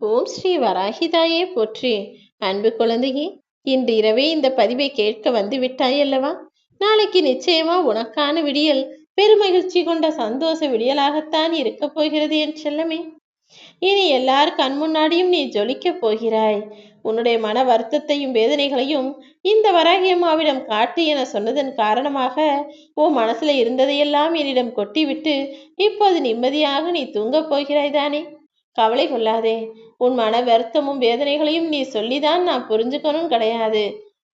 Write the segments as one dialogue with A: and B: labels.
A: ஓம் ஸ்ரீ வராகிதாயே போற்றி. அன்பு குழந்தையே, இன்று இரவே இந்த பதிவை கேட்க வந்து விட்டாய் அல்லவா? நாளைக்கு நிச்சயமா உனக்கான விடியல் பெருமகிழ்ச்சி கொண்ட சந்தோஷ விடியலாகத்தான் இருக்க போகிறது என் செல்லமே. இனி எல்லார் கண் முன்னாடியும் நீ ஜொலிக்கப் போகிறாய். உன்னுடைய மன வருத்தத்தையும் வேதனைகளையும் இந்த வராகி அம்மாவிடம் காட்டு என சொன்னதன் காரணமாக உன் மனசுல இருந்ததையெல்லாம் என்னிடம் கொட்டிவிட்டு இப்போது நிம்மதியாக நீ தூங்கப் போகிறாய் தானே? கவலை கொள்ளாதே. உன் மன வருத்தமும் வேதனைகளையும் நீ சொல்லிதான் நான் புரிஞ்சுக்கணும் கிடையாது.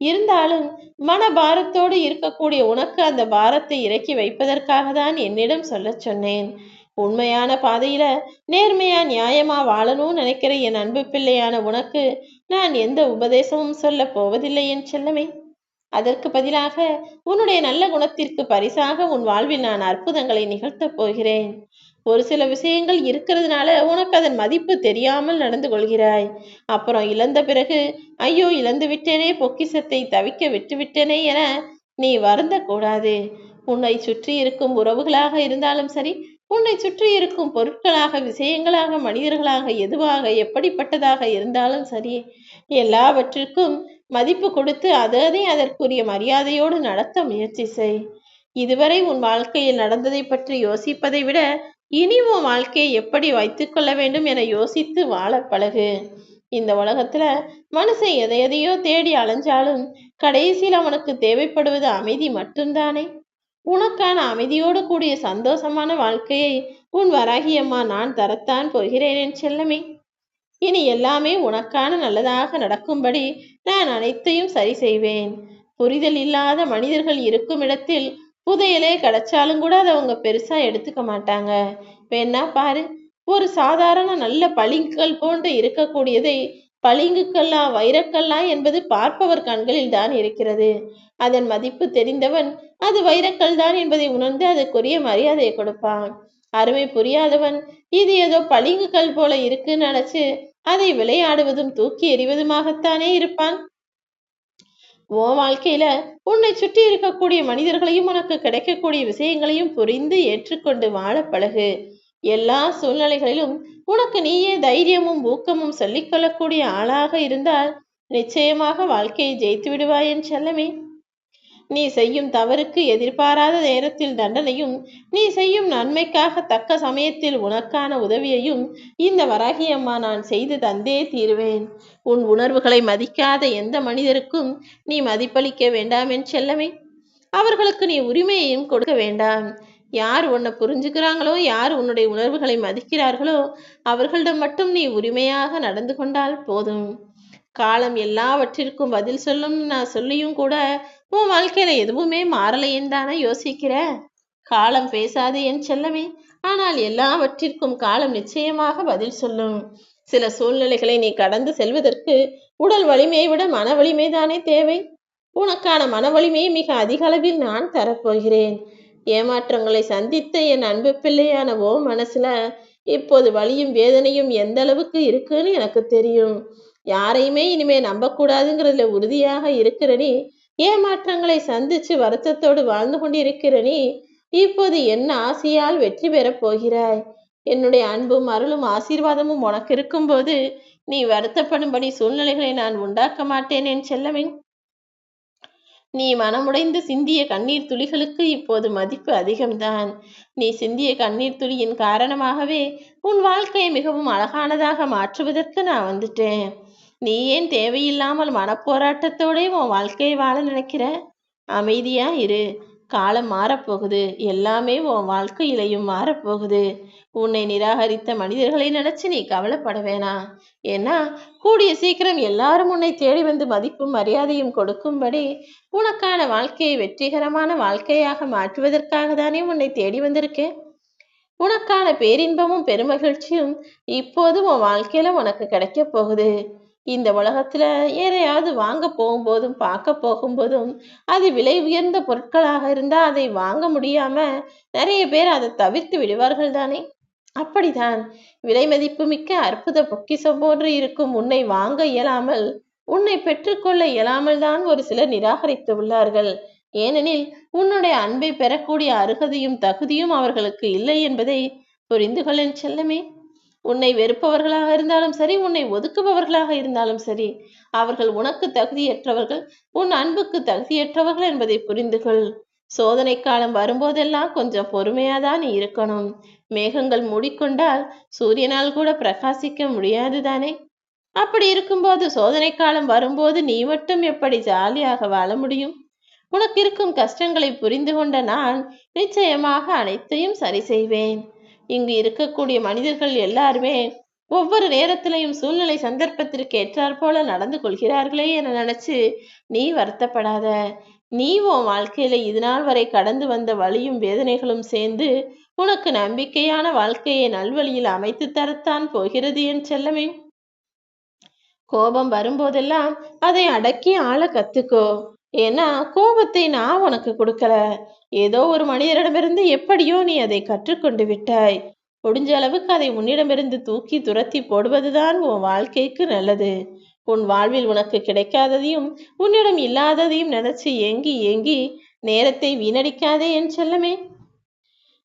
A: இருந்தாலும் மன பாரத்தோடு இருக்கக்கூடிய உனக்கு அந்த பாரத்தை இறக்கி வைப்பதற்காக தான் என்னிடம் சொல்ல சொன்னேன். உண்மையான பாதையில நேர்மையா நியாயமா வாழணும்னு நினைக்கிற என் அன்பு பிள்ளையான உனக்கு நான் எந்த உபதேசமும் சொல்ல போவதில்லை என் செல்லமே. அதற்கு பதிலாக உன்னுடைய நல்ல குணத்திற்கு பரிசாக உன் வாழ்வில் நான் அற்புதங்களை நிகழ்த்தப் போகிறேன். ஒரு சில விஷயங்கள் இருக்கிறதுனால உனக்கு அதன் மதிப்பு தெரியாமல் நடந்து கொள்கிறாய். அப்புறம் இழந்த பிறகு ஐயோ இழந்து விட்டேனே, பொக்கிஷத்தை தவிக்க விட்டு விட்டேனே என நீ வருந்த கூடாது. உன்னை சுற்றி இருக்கும் உறவுகளாக இருந்தாலும் சரி, உன்னை சுற்றி இருக்கும் பொருட்களாக, விஷயங்களாக, மனிதர்களாக, எதுவாக எப்படிப்பட்டதாக இருந்தாலும் சரி, எல்லாவற்றிற்கும் மதிப்பு கொடுத்து அதனை அதற்குரிய மரியாதையோடு நடத்த முயற்சி செய். இதுவரை உன் வாழ்க்கையில் நடந்ததை பற்றி யோசிப்பதை விட இனி உன் வாழ்க்கையை எப்படி வைத்துக்கொள்ள வேண்டும் என யோசித்து வாழ பழகு. இந்த உலகத்துல மனுஷன் எதையோ தேடி அலைஞ்சாலும் கடைசியில் அவனுக்கு தேவைப்படுவது அமைதி மட்டும்தானே. உனக்கான அமைதியோடு கூடிய சந்தோஷமான வாழ்க்கையை உன் வராகியம்மா நான் தரத்தான் போகிறேன் என் செல்லமே. இனி எல்லாமே உனக்கான நல்லதாக நடக்கும்படி நான் அனைத்தையும் சரி செய்வேன். புரிதல் இல்லாத மனிதர்கள் இருக்கும் இடத்தில் புதையலே கிடைச்சாலும் கூட அதை அவங்க பெருசா எடுத்துக்க மாட்டாங்க. வேணா பாரு, ஒரு சாதாரண நல்ல பளிங்குகள் போன்று இருக்கக்கூடியதை பளிங்குக்கல்லா வைரக்கல்லா என்பது பார்ப்பவர் கண்களில் தான் இருக்கிறது. அதன் மதிப்பு தெரிந்தவன் அது வைரக்கல் தான் என்பதை உணர்ந்து அதற்குரிய மரியாதையை கொடுப்பான். அருமை புரியாதவன் இது ஏதோ பளிங்குகள் போல இருக்குன்னு நினைச்சு அதை விளையாடுவதும் தூக்கி எறிவதுமாகத்தானே இருப்பான். உன் வாழ்க்கையில உன்னை சுற்றி இருக்கக்கூடிய மனிதர்களையும் உனக்கு கிடைக்கக்கூடிய விஷயங்களையும் புரிந்து ஏற்றுக்கொண்டு வாழ பழகு. எல்லா சூழ்நிலைகளிலும் உனக்கு நீயே தைரியமும் ஊக்கமும் சொல்லிக்கொள்ளக்கூடிய ஆளாக இருந்தால் நிச்சயமாக வாழ்க்கையை ஜெயித்து விடுவாய் என் செல்லமே. நீ செய்யும் தவறுக்கு எதிர்பாராத நேரத்தில் தண்டனையும், நீ செய்யும் நன்மைக்காக தக்க சமயத்தில் உனக்கான உதவியையும் இந்த வராகி அம்மா நான் செய்து தந்தே தீருவேன். உன் உணர்வுகளை மதிக்காத எந்த மனிதருக்கும் நீ மதிப்பளிக்க வேண்டாம் என் செல்லமே. அவர்களுக்கு நீ உரிமையையும் கொடுக்க வேண்டாம். யார் உன்னை புரிஞ்சுக்கிறாங்களோ, யார் உன்னுடைய உணர்வுகளை மதிக்கிறார்களோ அவர்களிடம் மட்டும் நீ உரிமையாக நடந்து கொண்டால் போதும். காலம் எல்லாவற்றிற்கும் பதில் சொல்லும் நான் சொல்லியும் கூட உன் வாழ்க்கையில எதுவுமே மாறலைன்னு தானே யோசிக்கிற. காலம் பேசாது என் செல்லமே, ஆனால் எல்லாவற்றிற்கும் காலம் நிச்சயமாக பதில் சொல்லும். சில சூழ்நிலைகளை நீ கடந்து செல்வதற்கு உடல் வலிமையை விட மன வலிமை தானே தேவை. உனக்கான மன வலிமையை மிக அதிக அளவில் நான் தரப்போகிறேன். ஏமாற்றங்களை சந்தித்த என் அன்பு பிள்ளையான ஓ மனசுல இப்போது வலியும் வேதனையும் எந்த அளவுக்கு இருக்குன்னு எனக்கு தெரியும். யாரையுமே இனிமே நம்பக்கூடாதுங்கிறதுல உறுதியாக இருக்கிற நீ, ஏமாற்றங்களை சந்திச்சு வருத்தத்தோடு வாழ்ந்து கொண்டிருக்கிற நீ இப்போது என்ன ஆசையால் வெற்றி பெறப் போகிறாய். என்னுடைய அன்பும் அருளும் ஆசீர்வாதமும் உனக்கு இருக்கும்போது நீ வருத்தப்படும்படி சூழ்நிலைகளை நான் உண்டாக்க மாட்டேன் என் செல்லமே. நீ மனமுடைந்து சிந்திய கண்ணீர் துளிகளுக்கு இப்போது மதிப்பு அதிகம்தான். நீ சிந்திய கண்ணீர் துளியின் காரணமாகவே உன் வாழ்க்கையை மிகவும் அழகானதாக மாற்றுவதற்கு நான் வந்துட்டேன். நீ ஏன் தேவையில்லாமல் மனப்போராட்டத்தோட உன் வாழ்க்கையை வாழ நினைக்கிற? அமைதியா இரு. காலம் மாறப்போகுது. எல்லாமே உன் வாழ்க்கையிலையும் மாறப்போகுது. உன்னை நிராகரித்த மனிதர்களை நினைச்சு நீ கவலைப்பட வேணாம். ஏன்னா கூடிய சீக்கிரம் எல்லாரும் உன்னை தேடி வந்து மதிப்பும் மரியாதையும் கொடுக்கும்படி உனக்கான வாழ்க்கையை வெற்றிகரமான வாழ்க்கையாக மாற்றுவதற்காக தானே உன்னை தேடி வந்திருக்கேன். உனக்கான பேரின்பமும் பெருமகிழ்ச்சியும் இப்போது உன் வாழ்க்கையில உனக்கு கிடைக்க போகுது. இந்த உலகத்துல யாரையாவது வாங்க போகும்போதும் பார்க்க போகும்போதும் அது விலை உயர்ந்த பொருட்களாக இருந்தா அதை வாங்க முடியாம நிறைய பேர் அதை தவிர்த்து விடுவார்கள் தானே. அப்படிதான் விலை மதிப்பு மிக்க அற்புத பொக்கிஷம் போன்று இருக்கும் உன்னை வாங்க இயலாமல், உன்னை பெற்றுக்கொள்ள இயலாமல் தான் ஒரு சிலர் நிராகரித்து உள்ளார்கள். ஏனெனில் உன்னுடைய அன்பை பெறக்கூடிய அருகதையும் தகுதியும் அவர்களுக்கு இல்லை என்பதை புரிந்து கொள்ள செல்லமே. உன்னை வெறுப்பவர்களாக இருந்தாலும் சரி, உன்னை ஒதுக்குபவர்களாக இருந்தாலும் சரி, அவர்கள் உனக்கு தகுதியற்றவர்கள், உன் அன்புக்கு தகுதியற்றவர்கள் என்பதை புரிந்து கொள். சோதனை காலம் வரும்போதெல்லாம் கொஞ்சம் பொறுமையாதான் நீ இருக்கணும். மேகங்கள் மூடிக்கொண்டால் சூரியனால் கூட பிரகாசிக்க முடியாது தானே? அப்படி இருக்கும்போது சோதனை காலம் வரும்போது நீ மட்டும் எப்படி ஜாலியாக வாழ முடியும்? உனக்கு இருக்கும் கஷ்டங்களை புரிந்து கொண்ட நான் நிச்சயமாக அனைத்தையும் சரி செய்வேன். இங்கு இருக்கக்கூடிய மனிதர்கள் எல்லாருமே ஒவ்வொரு நேரத்திலையும் சூழ்நிலை சந்தர்ப்பத்திற்கு ஏற்றாற் போல நடந்து கொள்கிறார்களே என நினைச்சு நீ வருத்தப்படாத. நீ உன் வாழ்க்கையில இது நாள் வரை கடந்து வந்த வலியும் வேதனைகளும் சேர்ந்து உனக்கு நம்பிக்கையான வாழ்க்கையை நல்வழியில் அமைத்து தரத்தான் போகிறது என் செல்லமே. கோபம் வரும்போதெல்லாம் அதை அடக்கி ஆள கத்துக்கோ. ஏன்னா கோபத்தை நான் உனக்கு கொடுக்கல. ஏதோ ஒரு மனிதரிடமிருந்து எப்படியோ நீ அதை கற்றுக்கொண்டு விட்டாய். முடிஞ்ச அளவுக்கு அதை உன்னிடமிருந்து தூக்கி துரத்தி போடுவதுதான் உன் வாழ்க்கைக்கு நல்லது. உன் வாழ்வில் உனக்கு கிடைக்காததையும் உன்னிடம் இல்லாததையும் நினைச்சு ஏங்கி ஏங்கி நேரத்தை வீணடிக்காதே என் செல்லமே.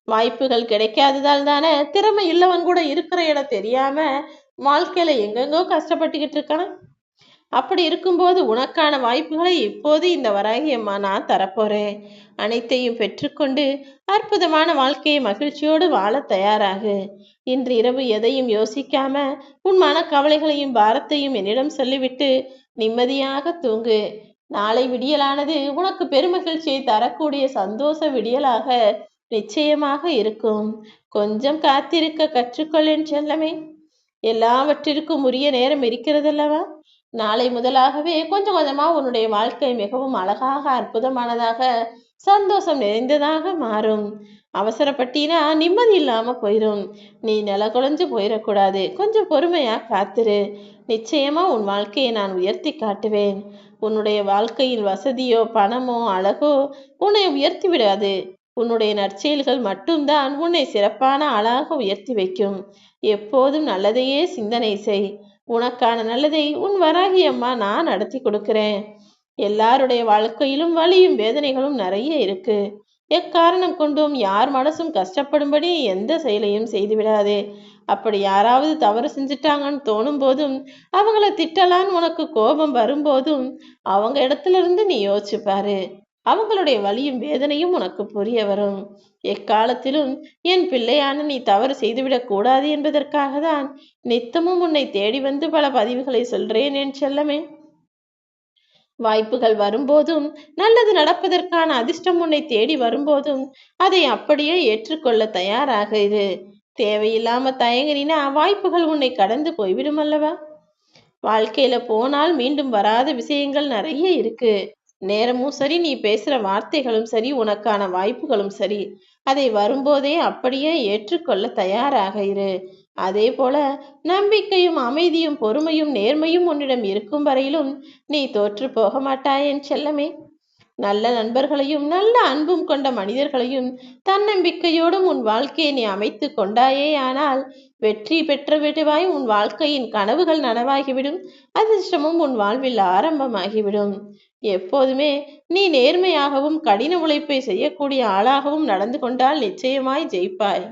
A: வாய்ப்புகள் கிடைக்காததால் தானே திறமை இல்லவன் கூட இருக்கிற இடம் தெரியாம வாழ்க்கையில எங்கெங்கோ கஷ்டப்பட்டுக்கிட்டு இருக்கான். அப்படி இருக்கும்போது உனக்கான வாய்ப்புகளை இப்போது இந்த வராகி அம்மா நான் தரப்போறேன். அனைத்தையும் பெற்றுக்கொண்டு அற்புதமான வாழ்க்கையை மகிழ்ச்சியோடு வாழ தயாராகு. இன்று இரவு எதையும் யோசிக்காம உன் மனக்கவலைகளையும் பாரத்தையும் என்னிடம் சொல்லிவிட்டு நிம்மதியாக தூங்கு. நாளை விடியலானது உனக்கு பெருமகிழ்ச்சியை தரக்கூடிய சந்தோஷ விடியலாக நிச்சயமாக இருக்கும். கொஞ்சம் காத்திருக்க கற்றுக்கொள்ளேன் செல்லமே. எல்லாவற்றிற்கும் உரிய நேரம் இருக்கிறதல்லவா? நாளை முதலாகவே கொஞ்சம் கொஞ்சமா உன்னுடைய வாழ்க்கை மிகவும் அழகாக, அற்புதமானதாக, சந்தோஷம் நிறைந்ததாக மாறும். அவசரப்பட்டினா நிம்மதி இல்லாம போயிடும். நீ நில குலைஞ்சு போயிடக்கூடாது. கொஞ்சம் பொறுமையா காத்திரு. நிச்சயமா உன் வாழ்க்கையை நான் உயர்த்தி காட்டுவேன். உன்னுடைய வாழ்க்கையில் வசதியோ பணமோ அழகோ உன்னை உயர்த்தி விடாது. உன்னுடைய நற்செயல்கள் மட்டும்தான் உன்னை சிறப்பான ஆளாக உயர்த்தி வைக்கும். எப்போதும் நல்லதையே சிந்தனை செய். உனக்கான நல்லதை உன் வராகி அம்மா நான் நடத்தி கொடுக்கிறேன். எல்லாருடைய வாழ்க்கையிலும் வலியும் வேதனைகளும் நிறைய இருக்கு. எக்காரணம் கொண்டும் யார் மனசும் கஷ்டப்படும்படி எந்த செயலையும் செய்து விடாதே. அப்படி யாராவது தவறு செஞ்சுட்டாங்கன்னு தோணும் போதும் அவங்கள திட்டலான்னு உனக்கு கோபம் வரும்போதும் அவங்க இடத்துல இருந்து நீ யோசிச்சு பாரு. அவங்களுடைய வலியும் வேதனையும் உனக்கு புரிய வரும். எக்காலத்திலும் என் பிள்ளையான நீ தவறு செய்துவிடக் கூடாது என்பதற்காக தான் நித்தமும் உன்னை தேடி வந்து பல பதிவுகளை சொல்றேன் என் செல்லமே. வாய்ப்புகள் வரும்போதும் நல்லது நடப்பதற்கான அதிர்ஷ்டம் உன்னை தேடி வரும்போதும் அதை அப்படியே ஏற்றுக்கொள்ள தயாராக இரு. தேவையில்லாம தயங்கினா வாய்ப்புகள் உன்னை கடந்து போய்விடும் அல்லவா? வாழ்க்கையில போனால் மீண்டும் வராத விஷயங்கள் நிறைய இருக்கு. நேரமும் சரி, நீ பேசுற வார்த்தைகளும் சரி, உனக்கான வாய்ப்புகளும் சரி, அதை வரும்போதே அப்படியே ஏற்றுக்கொள்ள தயாராக இரு. அதே போல நம்பிக்கையும் அமைதியும் பொறுமையும் நேர்மையும் உன்னிடம் இருக்கும் வரையிலும் நீ தோற்று போக மாட்டாய் என் செல்லமே. நல்ல நண்பர்களையும் நல்ல அன்பும் கொண்ட மனிதர்களையும் தன்னம்பிக்கையோடும் உன் வாழ்க்கையை நீ அமைத்து கொண்டாயே ஆனால் வெற்றி பெற்ற விடுவாய். உன் வாழ்க்கையின் கனவுகள் நனவாகிவிடும். அதிர்ஷ்டமும் உன் வாழ்வில் ஆரம்பமாகிவிடும். எப்போதுமே நீ நேர்மையாகவும் கடின உழைப்பை செய்யக்கூடிய ஆளாகவும் நடந்து கொண்டால் நிச்சயமாய் ஜெயிப்பாய்.